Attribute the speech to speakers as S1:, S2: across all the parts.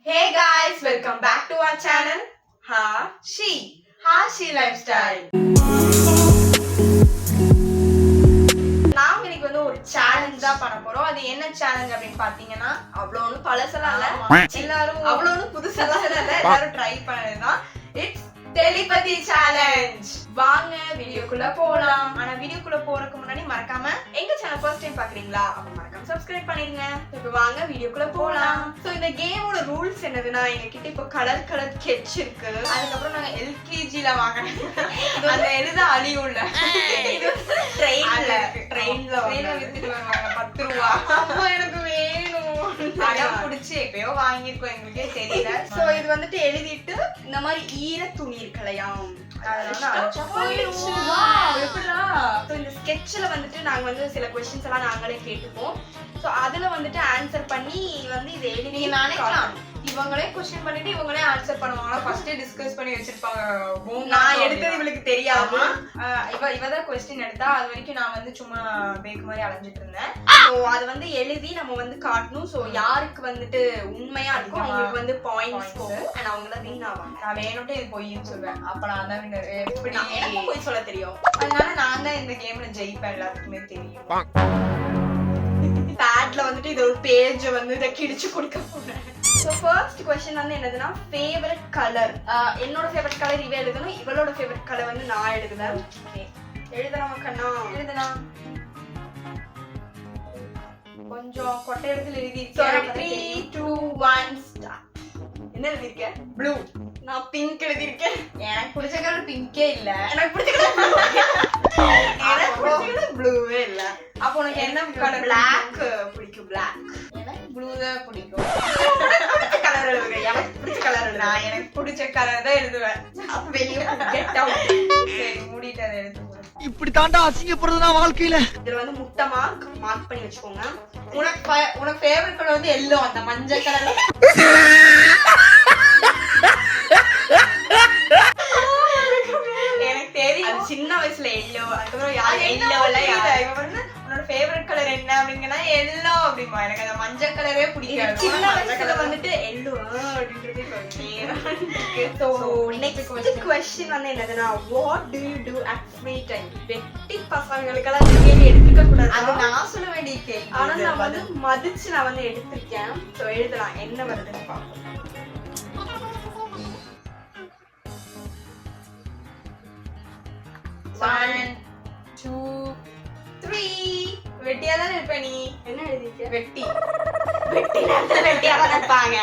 S1: Hey guys, welcome back to our channel She Lifestyle. நாம இன்னைக்கு வந்து ஒரு சேலஞ்ச் தான் பண்ண போறோம். அது என்ன சேலஞ்ச் அப்படின்னு பாத்தீங்கன்னா அவ்வளவு ஒன்றும் பழசெல்லாம் இல்ல, எல்லாரும் அவ்வளவு ஒன்றும் புதுசெல்லாம் இல்ல, எல்லாரும் ட்ரை பண்ணதுதான். It's telepathy challenge. வாங்க வீடியோக்குள்ள போலாம். ஆனா வீடியோக்குள்ள போறதுக்கு முன்னாடி மறக்காம எங்க சேனல் ஃபர்ஸ்ட் டைம் பாக்குறீங்களா அப்ப மறக்காம சப்ஸ்கிரைப் பண்ணிருங்க. இப்போ வாங்க வீடியோக்குள்ள போலாம். சோ இந்த கேமோட ரூல்ஸ் என்னதுன்னா, எங்க கிட்ட இப்போ கலர் ஸ்கெட்ச் இருக்கு. அதுக்கப்புறம் நாங்க எல்கேஜில வாங்கினோம். அந்த எழுத அழியும்ல, ட்ரெயின்ல வித்துட்டு வருவாங்க 10 ரூபா. அப்போ எனக்கு வேணும் அடம் பிடிச்சி எப்பயோ வாங்கிருக்கோம், எங்களுக்கே தெரியல. சோ இது வந்துட்டு எழுதிட்டு இந்த மாதிரி ஈர துணி இருக்கலையாம், இந்த ஸ்கெட்ச்ல வந்துட்டு நாங்க வந்து சில क्वेश्चंस எல்லாம் நாங்களே கேட்டுப்போம். சோ அதுல வந்துட்டு ஆன்சர் பண்ணி வந்து இத எழுதி நினைக்கலாம். இவங்களே क्वेश्चन பண்ணிட்டு இவங்களே ஆன்சர் பண்ணுவாங்க. ஃபர்ஸ்ட் டிஸ்கஸ் பண்ணி வச்சிருப்பாங்க. நான் எடுத்தது இவளுக்கு தெரியாது. இவதான் क्वेश्चन எடுத்தா. அது வரைக்கும் நான் வந்து சும்மா பேக் மாதிரி அலைஞ்சிட்டு இருந்தேன். சோ அது வந்து எழுதி நம்ம வந்து காட்டணும். சோ யாருக்கு வந்துட்டு உண்மையா இருக்கும் அவங்களுக்கு வந்து பாயிண்ட்ஸ் போகும். அண்ட் அவங்க தான் வின் ஆவாங்க. நான் வேணும்ட்டு இது பொய்ன்னு சொல்வேன். அப்ப நான் தான் எப்படி எனக்கு பொய் சொல்ல தெரியும். அதனால நான் தான் இந்த கேம்ல ஜெயிப்பேன், எல்லாத்துக்குமே தெரியும். பேட்ல வந்துட்டு இது ஒரு பேஜ் வந்து இதை கிழிச்சு கொடுக்க போறேன். So first question வந்து என்னதுன்னா ஃபேவரட் கலர். என்னோட ஃபேவரட் கலர் இவ எழுதணும், இவளோட ஃபேவரட் கலர் வந்து நான் எழுதுறேன். ஓகே எழுதலாம் கண்ணா, எழுதலாம். கொஞ்சம் கொட்டை இடத்துல எழுதிருக்கேன். 3 2 1 ஸ்டார்ட். என்ன எழுதிருக்க? ப்ளூ. நான் பிங்க் எழுதிருக்கேன். எனக்கு பிடிச்ச கலர் பிங்கே இல்ல. எனக்கு பிடிச்ச கலர் ப்ளூவே இல்ல. அப்போ உனக்கு என்ன கலர்? Black பிடிக்கும். Black. எனக்கு ப்ளூ தான் பிடிக்கும். பிடிச்ச கலர் எழுதுங்க. எனக்கு பிடிச்ச கலர் எழுது. நான் எனக்கு பிடிச்ச கலர் தான் எழுதுவேன். அப்ப வெளிய கெட் அவுட். சரி மூடிட்டு அதை எடுத்து போடு.
S2: இப்படி தாண்டா அசிங்கப்படுறதுனா வாழ்க்கையில.
S1: இதுல வந்து முட்டை மார்க் பண்ணி வச்சுக்கோங்க. உனக்கு ஃபேவரட் கலர் வந்து எல்லோ, அந்த மஞ்சள் கலர். எனக்கு தெரியும் சின்ன வயசுல எல்லோ. அதுக்கப்புறம் யார் எல்லோ இல்ல, உன்னோட ஃபேவரட் கலர் என்ன அப்படிங்கன்னா எல்லோ அப்படிமா. எனக்கு அந்த மஞ்சள் கலரே பிடிக்காது. சின்ன வயசுல வந்துட்டு எல்லோ அப்படின்றது நெக்ஸ்ட் क्वेश्चन வந்து என்னதுன்னா what to you to at free time. வெட்டி பசங்களுக்கெல்லாம் கேள்வி எடுத்துக்க கூடாது. அது நான் சொல்ல வேண்டிய கேள்வி. ஆனா நான் வந்து மதிச்சு நான் வந்து எடுத்திருக்கேன். சோ எழுதலாம் என்ன வருதுன்னு பார்ப்போம். 1 2 3 வெட்டியாதான் இருப்ப நீ. என்ன எழுதிருக்க? வெட்டி. வெட்டியாதான் இருப்பாங்க.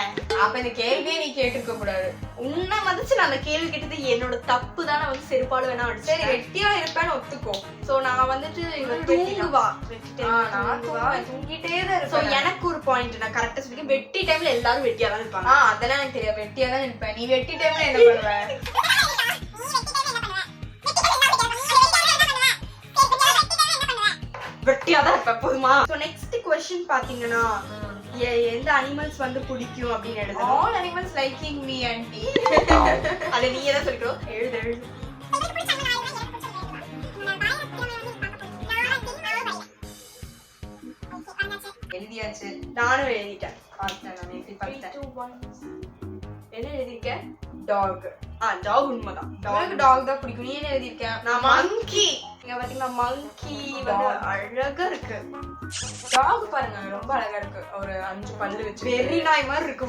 S1: அப்ப இந்த கேள்வியே நீ கேட்டிருக்க கூடாது. உன்னை மதிச்சு நான் அந்த கேள்வி கேட்டது என்னோட தப்பு தான். நான் வந்து செருப்பாடு வேணா அடிச்சு. சரி வெட்டியா இருப்பேன்னு ஒத்துக்கோ. சோ நான் வந்துட்டு தூங்குவா. தூங்கிட்டே தான் இருப்பேன். எனக்கு ஒரு பாயிண்ட் நான் கரெக்டா சொல்லிருக்கேன். வெட்டி டைம்ல எல்லாரும் வெட்டியா தான் இருப்பாங்க. அதெல்லாம் எனக்கு தெரியாது. வெட்டியா தான் இருப்பேன். நீ வெட்டி டைம்ல என்ன பண்ணுவ? வெட்டியாதான் இருப்ப போதுமா? சோ நெக்ஸ்ட் क्वेश्चन பாத்தீங்கன்னா எந்த அனிமல்ஸ் வந்து பிடிக்கும் அப்படின்னு எழுதணும். All animals liking me anti. அத நீயே தான் சொல்லிக்கணும். எழுது. எழுதியாச்சு. நானும் எழுதிட்டேன். பார்த்தேன் நான் எப்படி பார்த்தேன். என்ன எழுதிருக்க? டாக். டாக் உண்மைதான். டாக் தான் பிடிக்கும். நீ என்ன எழுதிருக்க? நான் மங்கி. இங்க பாத்தீங்கன்னா மங்கி வந்து அழகா இருக்கு. டாக் பாருங்க ரொம்ப அழகா இருக்கு. ஒரு 5 பல்லு வச்சு வெறி நாய் மாதிரி இருக்கு.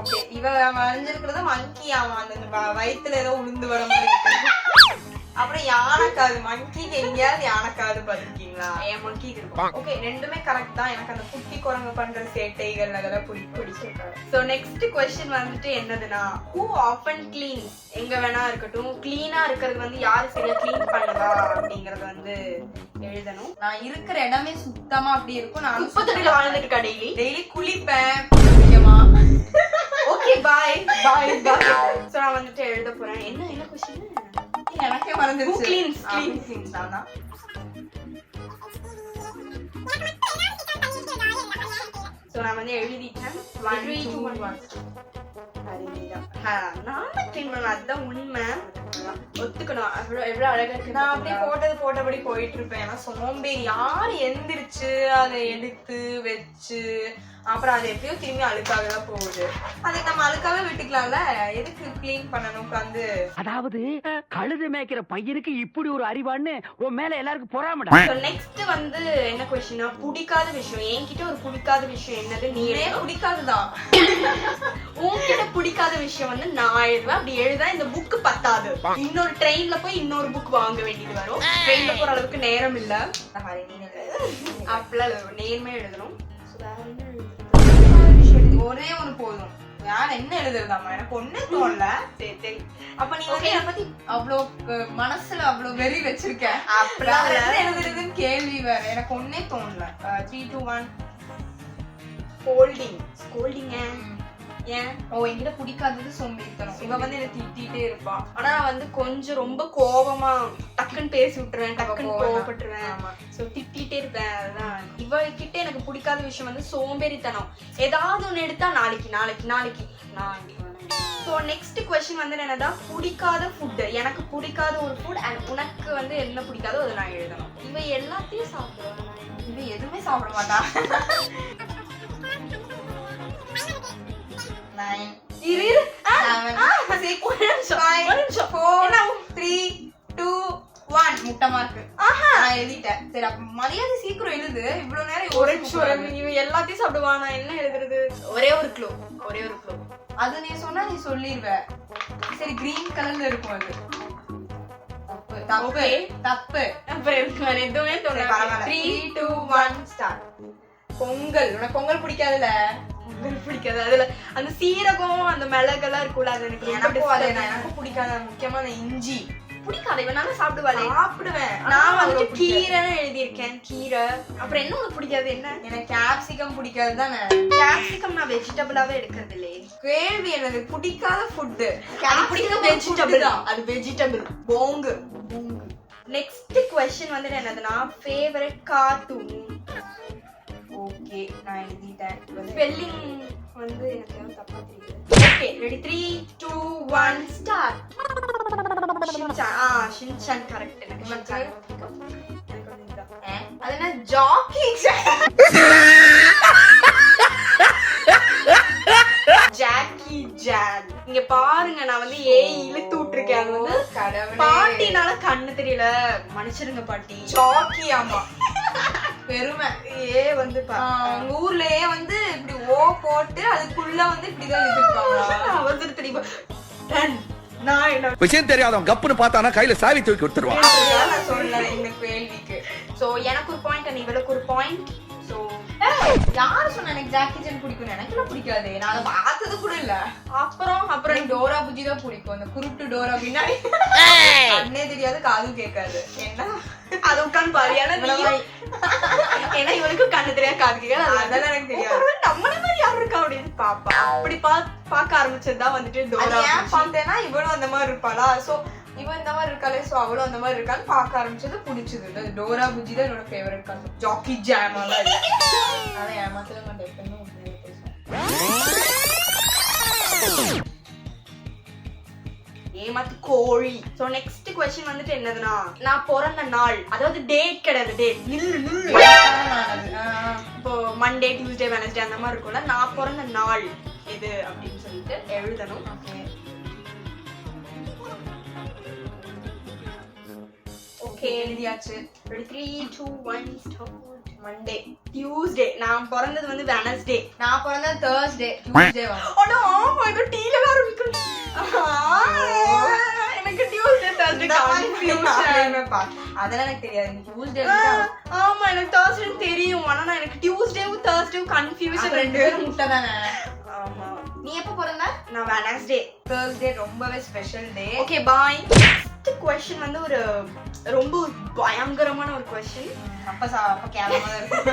S1: ஓகே இவ வரைஞ்சிருக்கிறது மங்கி. ஆமா அந்த வயித்துல ஏதோ உளுந்து வர மாதிரி இருக்கு. அப்புறம் யானைக்காது. மங்கிக்கு எங்கேயாவது யானைக்காது பாத்துருக்கீங்களா? என் மங்கிக்கு இருக்கும். ஓகே ரெண்டுமே கரெக்ட் தான். எனக்கு அந்த குட்டி குரங்கு பண்ற சேட்டைகள் அதெல்லாம் பிடிக்கும். சோ நெக்ஸ்ட் क्वेश्चन வந்துட்டு என்னதுன்னா who often cleans. எங்க வேணா இருக்கட்டும், கிளீனா இருக்கிறது வந்து யாரு சரியா கிளீன் பண்ணுவா அப்படிங்கறது வந்து எழுதணும். நான் இருக்கிற இடமே சுத்தமா அப்படி இருக்கும். நான் 33ல வாழ்ந்துட்டு இருக்கா. டெய்லி குளிப்பேன் முக்கியமா. Okay bye. சோ நான் வந்துட்டு எழுத போறேன். என்ன क्वेश्चन எனக்கே மறந்துருச்சு. கிளீன்ஸ் தான். சோ நான் வந்து எழுதிட்டேன். 1 2 1 நான் கிளீன் பண்ணுவேன். அதுதான் உண்மை. ஒத்துக்கணும். எவ்வளவு அழகா இருக்கு. நான் அப்படியே போட்டபடி போயிட்டு இருப்பேன். ஏன்னா சோம்பேறி. யாரு எந்திரிச்சு அதை எடுத்து வச்சு அப்புறம் அது எப்படியோ திரும்பி அழுக்காக தான் போகுது. அதுக்கு நம்ம அழுக்காவே விட்டுக்கலாம்ல, எதுக்கு கிளீன் பண்ணணும் உட்காந்து.
S3: அதாவது கழுது மேய்க்கிற பையனுக்கு இப்படி ஒரு அறிவான்னு உன் மேல எல்லாருக்கும் பொறாமடா.
S1: நெக்ஸ்ட் வந்து என்ன கொஸ்டினா, பிடிக்காத விஷயம். என்கிட்ட ஒரு பிடிக்காத விஷயம் என்னது, நீனே பிடிக்காதுதான். உன்கிட்ட பிடிக்காத விஷயம் வந்து நான் எழுதுவேன். அப்படி எழுதா இந்த புக் பத்தாது, இன்னொரு ட்ரெயின்ல போய் இன்னொரு புக் வாங்க வேண்டியது வரும். ட்ரெயின்ல போற அளவுக்கு நேரம் இல்ல. அப்பெல்லாம் நேர்மையா எழுதணும். ஒரே ஒண்ணு போதும். யார் என்ன எழுதுறதாமா, எனக்கு ஒண்ணு தோணல. சரி சரி, அப்ப நீ வந்து என்ன பத்தி அவ்வளவு மனசுல அவ்வளவு வெறி வச்சிருக்க. அப்பெல்லாம் எழுதுறதுன்னு கேள்வி வேற. எனக்கு ஒன்னே தோணல. 3 2 1 ஸ்கோல்டிங். ஏன் என்கிட்ட பிடிக்காதது சோம்பேறித்தனம். இவ வந்து என்ன திட்டிட்டே இருப்பா. ஆனா நான் வந்து கொஞ்சம் ரொம்ப கோபமா டக்குன்னு பேசி விட்டுருவேன், டக்குன்னு கோவப்பட்டுருவேன். சோ திட்டிட்டே இருப்பேன். அதுதான் இவ கிட்ட எனக்கு பிடிக்காத விஷயம் வந்து சோம்பேறித்தனம். ஏதாவது ஒண்ணு எடுத்தா நாளைக்கு. ஸோ நெக்ஸ்ட் கொஸ்டின் வந்து என்னன்னா, பிடிக்காத ஃபுட். எனக்கு பிடிக்காத ஒரு ஃபுட் அண்ட் உனக்கு வந்து என்ன பிடிக்காதோ அதை நான் எழுதணும். இவ எல்லாத்தையும் சாப்பிடுவேன், இவ எதுவுமே சாப்பிட மாட்டா. 9 7 6 5 4 3 2 1 முட்டை மார்க். நான் எழுதிட்டேன். சரி, அப்ப மரியாதை சீக்கிரம் எழுது. இவ்வளவு நேரம் இவ எல்லாத்தையும் சாப்பிடுவா. நான் என்ன எழுதுறது? ஒரே ஒரு க்ளூ. அது நீ சொன்னா நீ சொல்லிடுவ. சரி, கிரீன் கலர்ல இருக்கும். அது தப்பு. அப்புறம் எதுவுமே தோணல. 3 2 1 ஸ்டார்ட். பொங்கல். உனக்கு பொங்கல் பிடிக்காதுல்ல? பிடிக்காது. அதுல அந்த சீரகம் அந்த மிளகெல்லாம் இருக்கும்ல, அது எனக்கு பிடிக்காது. முக்கியமா அந்த இஞ்சி பிடிக்காது. இவனால சாப்பிடுவேன். நான் வந்து கீரைன்னு எழுதியிருக்கேன். கீரை. அப்புறம் என்ன உனக்கு பிடிக்காது? என்ன? எனக்கு கேப்சிகம் பிடிக்காது தானே. கேப்சிகம் நான் வெஜிடபிளாவே எடுக்கிறது இல்லையே. கேள்வி என்னது? பிடிக்காத ஃபுட். அது வெஜிடபிள். போங்கு. நெக்ஸ்ட் क्वेश्चन வந்து என்னதுன்னா, ஃபேவரட் கார்ட்டூன். ஓகே, நான் எழுதிட்டேன். ஸ்பெல்லிங் வந்து எனக்கு தப்பா தெரியுது. Okay, ready 3 2 1 start. Shinchan correct. எனக்கு ஷின்சான் அது என்ன, ஜாக்கி ஜாக்கி ஜான். இங்க பாருங்க, நான் வந்து இழுத்து விட்டுருக்கேன். அது வந்து பாட்டினால கண்ணு தெரியல, மனுஷருங்க பாட்டி. ஜாக்கி. ஆமா, பெருமை. வந்து உங்க ஊர்லயே வந்து இப்படி போட்டு அதுக்குள்ள வந்து இப்படிதான் எழுதிருப்பாங்க. அவசர தெரியுமா?
S2: விஷயம் தெரியாதவன் கப்புன்னு பார்த்தானா கையில சாவி தூக்கி கொடுத்துருவான்.
S1: நான் சொல்லல இந்த கேள்விக்கு. சோ எனக்கு ஒரு பாயிண்ட் அண்ட் இவளுக்கு ஒரு பாயிண்ட். சோ யாரு சொன்ன எனக்கு ஜாக்கி சான் பிடிக்கும்? எனக்கு பிடிக்காது. நான் அதை பார்த்தது கூட இல்ல. அப்புறம் டோரா புஜி தான் பிடிக்கும். அந்த குருட்டு டோரா பின்னாடி கண்ணே தெரியாது, காதும் கேட்காது. என்ன அது உட்காந்து பாரு. ஏன்னா இவனுக்கு கண்ணு தெரியாது, காது கேட்காது. அதெல்லாம் எனக்கு தெரியாது. நம்மள மாதிரி யாரு இருக்கா அப்படின்னு பாப்பா. அப்படி பார்க்க ஆரம்பிச்சதுதான் வந்துட்டு டோரா. பார்த்தேன்னா இவளும் அந்த மாதிரி இருப்பாளா. சோ இவன் இந்த மாதிரி இருக்காளே, சோ அவளும் அந்த மாதிரி இருக்கான்னு பார்க்க ஆரம்பிச்சது, பிடிச்சது. டோரா புஜி தான் என்னோட ஃபேவரட் கார்ட்டூன். ஜாக்கி ஜான் எல்லாம் இல்ல. அதான் ஏமாத்தல மாட்டேன். எப்பவுமே ஏமாத்து கோழி. சோ நெக்ஸ்ட் क्वेश्चन வந்துட்டு என்னதுன்னா, நான் பிறந்த நாள், அதாவது டேட் கிடையாது. டேட் நில்லு. இப்போ மண்டே டியூஸ்டே வெனஸ்டே அந்த மாதிரி இருக்கும்ல. நான் பிறந்த நாள் எது அப்படின்னு சொல்லிட்டு எழுதணும். ஓகே, எழுதியாச்சு. 3 2 1 ஸ்டார்ட். மண்டே. டியூஸ்டே. நான் பிறந்தது வந்து வெனஸ்டே. நான் பிறந்தது தேர்ஸ்டே. டியூஸ்டே வா. அட ஆமா, இது டீல ஆரம்பிக்கும். எனக்கு டியூஸ்டே தேர்ஸ்டே கன்ஃபியூஷன். அதெல்லாம் எனக்கு தெரியாது. டியூஸ்டே. ஆமா, எனக்கு தேர்ஸ்டே தெரியும். ஆனா எனக்கு டியூஸ்டேவும் தேர்ஸ்டேவும் கன்ஃபியூஷன். ரெண்டு பேரும் முட்டை தானே. ஆமா. நீ எப்ப பிறந்த? நான் வெனஸ்டே. தேர்ஸ்டே ரொம்பவே special day. Okay, bye. Next question வந்து ஒரு ரொம்ப பயங்கரமான ஒரு क्वेश्चन. அப்ப கேவலமா இருக்கும்.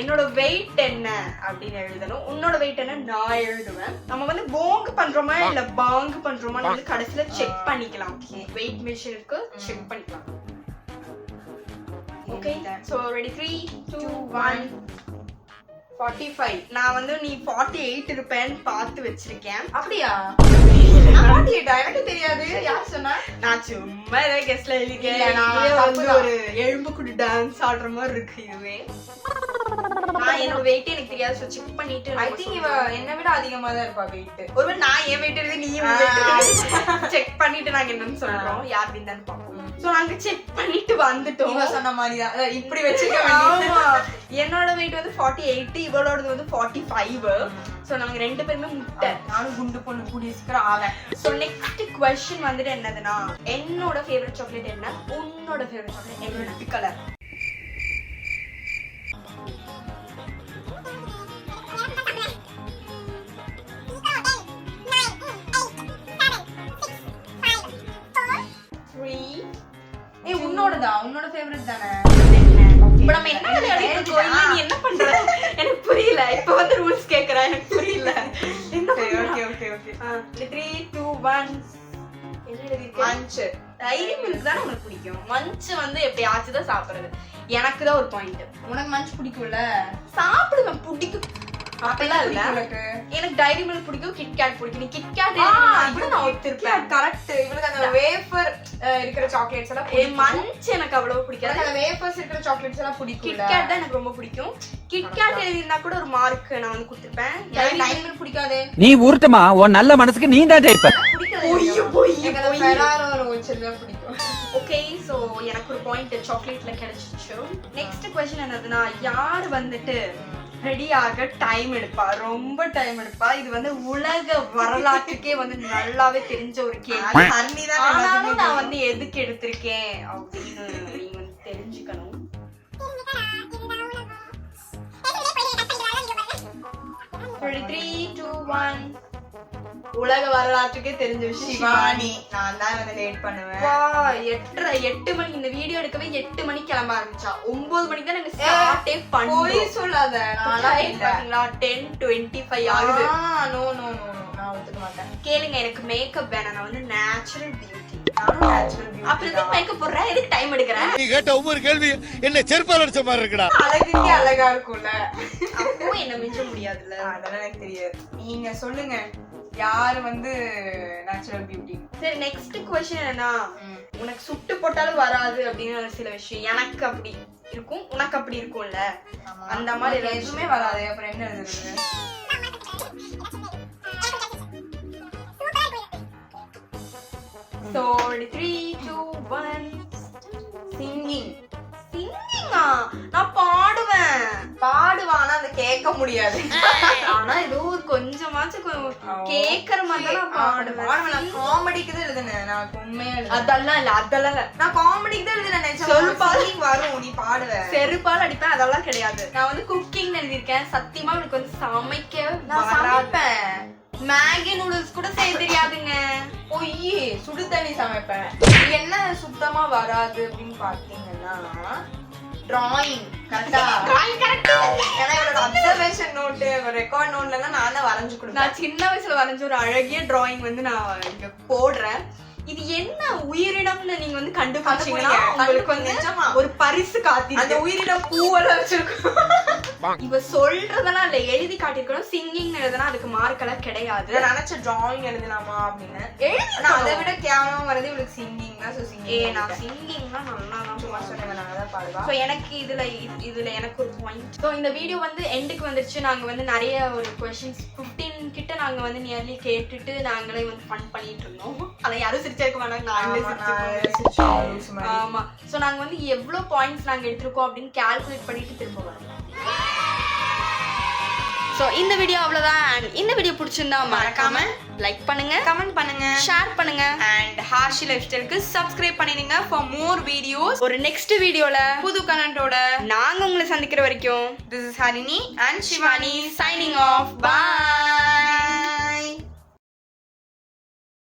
S1: என்னோட வெயிட் என்ன அப்படின்னு எழுதணும். உன்னோட வெயிட் என்ன நான் எழுதுவேன். நம்ம வந்து போங்கு பண்றோமா இல்ல பாங்கு பண்றோமா வந்து கடைசில செக் பண்ணிக்கலாம். வெயிட் மெஷின் இருக்கு, செக் பண்ணிக்கலாம். Okay, so ready 3 2 1 45. நான் வந்து நீ 48 இருப்பேன்னு பார்த்து வச்சிருக்கேன்.
S4: அப்படியா? 48 எனக்கு தெரியாது. யார் சொன்னா?
S1: நான் சும்மா ஏதோ கெஸ்ட்ல எழுதிக்கேன்.
S4: இல்ல, நான்
S1: இதுவே வந்து
S4: தப்புதான்.
S1: ஒரு எலும்புக்குடி டான்ஸ் ஆடுற மாதிரி இருக்கு இதுவே. நான் என்னோட வெயிட் எனக்கு தெரியாது. சோ செக் பண்ணிட்டு
S4: ஐ திங்க் இவ என்ன விட அதிகமா தான் இருப்பா வெயிட்.
S1: ஒருவேளை நான் என் வெயிட் எழுதி நீ செக் பண்ணிட்டு நாங்க என்னன்னு சொல்றோம். யார் வின்னு பாப்போம். சோ நாங்க செக் பண்ணிட்டு வந்துட்டோம்.
S4: இவ சொன்ன மாதிரி தான். இப்படி வச்சுக்க வேண்டியது.
S1: ஆமா. என்னோட வெயிட் வந்து 48, இவளோடது வந்து 45. சோ நாங்க ரெண்டு பேருமே முட்டை.
S4: நானும் குண்டு பொண்ணு கூடிய சீக்கிரம் ஆவேன்.
S1: சோ நெக்ஸ்ட் क्वेश्चन வந்துட்டு என்னதுன்னா, என்னோட ஃபேவரட் சாக்லேட் என்ன, உன்னோட ஃபேவரட் சாக்லேட் என்ன கலர்?
S4: ஏய் உன்னோடதா? உன்னோட ஃபேவரட் தானே?
S1: இப்ப நம்ம என்ன விளையாடிட்டு இருக்கோம்? இல்ல, நீ என்ன பண்ற? எனக்கு புரியல. இப்ப வந்து ரூல்ஸ் கேக்குறா, எனக்கு புரியல. என்ன
S4: சரி,
S1: பண்ற?
S4: Okay okay.
S1: 3 2 1 என்ன எழுதிருக்க?
S4: மஞ்ச்.
S1: டைரி மில்க் தான் உனக்கு பிடிக்கும். மஞ்ச் வந்து எப்பயாச்சும் தான் சாப்பிடுறது. எனக்கு தான் ஒரு பாயிண்ட்.
S4: உனக்கு மஞ்ச் பிடிக்கும்ல?
S1: சாப்பிடுவேன், பிடிக்கும். அப்படிலாம் இல்ல.
S4: உனக்கு
S1: எனக்கு டைரி மில்க் பிடிக்கும், கிட்கேட் பிடிக்கும். நீ கிட்கேட்
S4: இப்படி
S1: நான் ஒத்துருப்பேன்.
S4: கரெக்ட். இவளுக்கு அந்த வேஃபர் இருக்கிற சாக்லேட்ஸ் எல்லாம் பிடிக்கும்.
S1: மஞ்ச் எனக்கு அவ்வளவு பிடிக்காது.
S4: எனக்கு அந்த வேஃபர்ஸ் இருக்கிற சாக்லேட்ஸ் எல்லாம் பிடிக்கும்.
S1: கிட்கேட் தான் எனக்கு ரொம்ப பிடிக்கும். கிட்கேட் எழுதிருந்தா கூட ஒரு மார்க் நான் வந்து கொடுத்துருப்பேன்.
S4: எனக்கு டைரி மில்க் பிடிக்காதே.
S3: நீ உருட்டுமா உன் நல்ல மனசுக்கு நீ தான் ஜெயிப்ப.
S4: எனக்கு அந்த ஃபெராரோ ரோச்சர் தான் பிடிக்கும்.
S1: ஓகே, சோ எனக்கு ஒரு பாயிண்ட் சாக்லேட்ல கிடைச்சிச்சு. நெக்ஸ்ட் क्वेश्चन என்னதுன்னா, யார் வந்துட்டு ரெடியாக டைம் எடுப்பா, ரொம்ப டைம் எடுப்பா? இது வந்து உலக வரலாற்றுக்கே வந்து நல்லாவே தெரிஞ்ச ஒரு கேள்வி.
S4: தண்ணி தான்
S1: ஆனாலும் நான் வந்து எதுக்கு எடுத்திருக்கேன் அப்படின்னு நீங்க வந்து தெரிஞ்சுக்கணும். 3 2 1 உலக வரலாற்றுக்கே தெரிஞ்ச விஷயம்
S4: சிவானி. நான் தான் வந்து லேட் பண்ணுவேன்.
S1: வா, 8 மணி இந்த வீடியோ எடுக்கவே 8 மணிக்கு கிளம்ப ஆரம்பிச்சா. 9 மணிக்கு தான் நாங்க ஸ்டார்ட்டே பண்ணோம்.
S4: போய் சொல்லாத. நான்லாம் இல்ல.
S1: பாத்தீங்களா 10:25 ஆகுது.
S4: No no no no. நான் ஒத்துக்க மாட்டேன்.
S1: கேளுங்க, எனக்கு மேக்கப் வேணாம். நான் வந்து நேச்சுரல் பியூட்டி.
S4: நானும் நேச்சுரல் பியூட்டி.
S1: அப்புறம் எதுக்கு மேக்கப் போடுறேன், எதுக்கு டைம் எடுக்கிறேன்?
S2: நீ கேட்ட ஒவ்வொரு கேள்வி என்ன செருப்பால் அடிச்ச மாதிரி இருக்குடா.
S4: அழகுக்கே அழகா இருக்கும்ல.
S1: அப்போ என்ன மிஞ்ச முடியாதுல்ல.
S4: அதெல்லாம் எனக்கு தெரியாது. நீங்க சொல்லுங்க, யாரு வந்து நேச்சுரல் பியூட்டி?
S1: சரி, நெக்ஸ்ட் क्वेश्चन என்னன்னா, உனக்கு சுட்டு போட்டாலும் வராது அப்படின்னு சில விஷயம் எனக்கு அப்படி இருக்கும், உனக்கு அப்படி இருக்கும்ல. அந்த மாதிரி
S4: உனக்கு எதுவுமே வராது. அப்புறம் என்ன எழுதுறது?
S1: So 3 2 1
S4: singing.
S1: சிங்கிங்கா? நான் பாடுவேன்.
S4: பாடுவானா அதை கேட்க முடியாது.
S1: ஆனா ஏதோ ஒரு கொஞ்சமாச்சும் கேக்குற மாதிரி தான் நான் பாடுவேன்.
S4: நான் காமெடிக்கு தான் எழுதுனேன். நான் உண்மையா எழுதுனேன்.
S1: அதெல்லாம் இல்ல, அதெல்லாம் இல்ல.
S4: நான் காமெடிக்கு தான் எழுதுனேன்.
S1: சொல்லுப்பா.
S4: சொல்லுப்பா வரும், நீ பாடுவ.
S1: செருப்பால் அடிப்பேன், அதெல்லாம் கிடையாது. நான் வந்து குக்கிங் எழுதியிருக்கேன். சத்தியமா எனக்கு வந்து சமைக்க
S4: நான்
S1: வராது.
S4: சமைப்பேன்.
S1: மேகி நூடுல்ஸ் கூட செய்ய தெரியாதுங்க.
S4: பொய். சுடு தண்ணி சமைப்பேன். என்ன சுத்தமா வராது அப்படின்னு பாத்தீங்கன்னா டிராயிங். கரெக்டா? ஏன்னா இவரோட அப்சர்வேஷன் நோட்டு, ரெக்கார்ட் நோட்ல எல்லாம் நான் தான் வரைஞ்சு கொடுப்பேன்.
S1: நான் சின்ன வயசுல வரைஞ்ச ஒரு அழகிய டிராயிங் வந்து நான் இங்க போடுறேன். இது என்ன உயிரினம்னு நீங்க வந்து கண்டுபிடிச்சீங்கன்னா உங்களுக்கு வந்து
S4: நிஜமா
S1: ஒரு பரிசு காத்தி.
S4: அந்த உயிரினம் பூவெல்லாம் வச்சிருக்கோம்.
S1: இவ சொல்றதெல்லாம் இல்ல, எழுதி காட்டிருக்கணும். சிங்கிங் எழுதுனா அதுக்கு மார்க் எல்லாம் கிடையாது.
S4: நான் நினைச்ச டிராயிங் எழுதலாமா அப்படின்னு.
S1: எழுதி
S4: ஆனா அதை விட கேவலம் வரது இவளுக்கு சிங்கிங் தான். சோ சிங்கிங்
S1: நான் சிங்கிங்னா நல்லா தான்
S4: சும்மா சொன்னேன். நான் தான் பாடுவா.
S1: ஸோ எனக்கு இதுல எனக்கு ஒரு பாயிண்ட். ஸோ இந்த வீடியோ வந்து எண்டுக்கு வந்துருச்சு. நாங்க வந்து நிறைய ஒரு கொஸ்டின்ஸ் 15 கிட்ட நாங்க வந்து நியர்லி கேட்டுட்டு நாங்களே வந்து ஃபன் பண்ணிட்டு இருந்தோம். அதை யாரும் சிரிச்சிருக்க வேணாம், நாங்களே சிரிச்சிருக்கோம். ஆமா. ஸோ நாங்க வந்து எவ்வளவு பாயிண்ட்ஸ் நாங்க எடுத்திருக்கோம் அப்படின்னு கால்குலேட் பண்ணிட்டு திரும்ப வரோம். ஸோ இந்த வீடியோ அவ்வளவுதான். இந்த வீடியோ பிடிச்சிருந்தா மறக்காம லைக் பண்ணுங்க,
S4: கமெண்ட் பண்ணுங்க,
S1: ஷேர் பண்ணுங்க
S4: அண்ட் ஹார்ஷி லைஃப் ஸ்டைலுக்கு சப்ஸ்கிரைப் பண்ணிடுங்க ஃபார் மோர் வீடியோஸ்.
S1: ஒரு நெக்ஸ்ட் வீடியோல
S4: புது கண்டென்ட்டோட
S1: நாங்க உங்களை சந்திக்கிற வரைக்கும்
S4: this is Harini and
S1: Shivani
S4: Shivani
S1: signing off. Bye.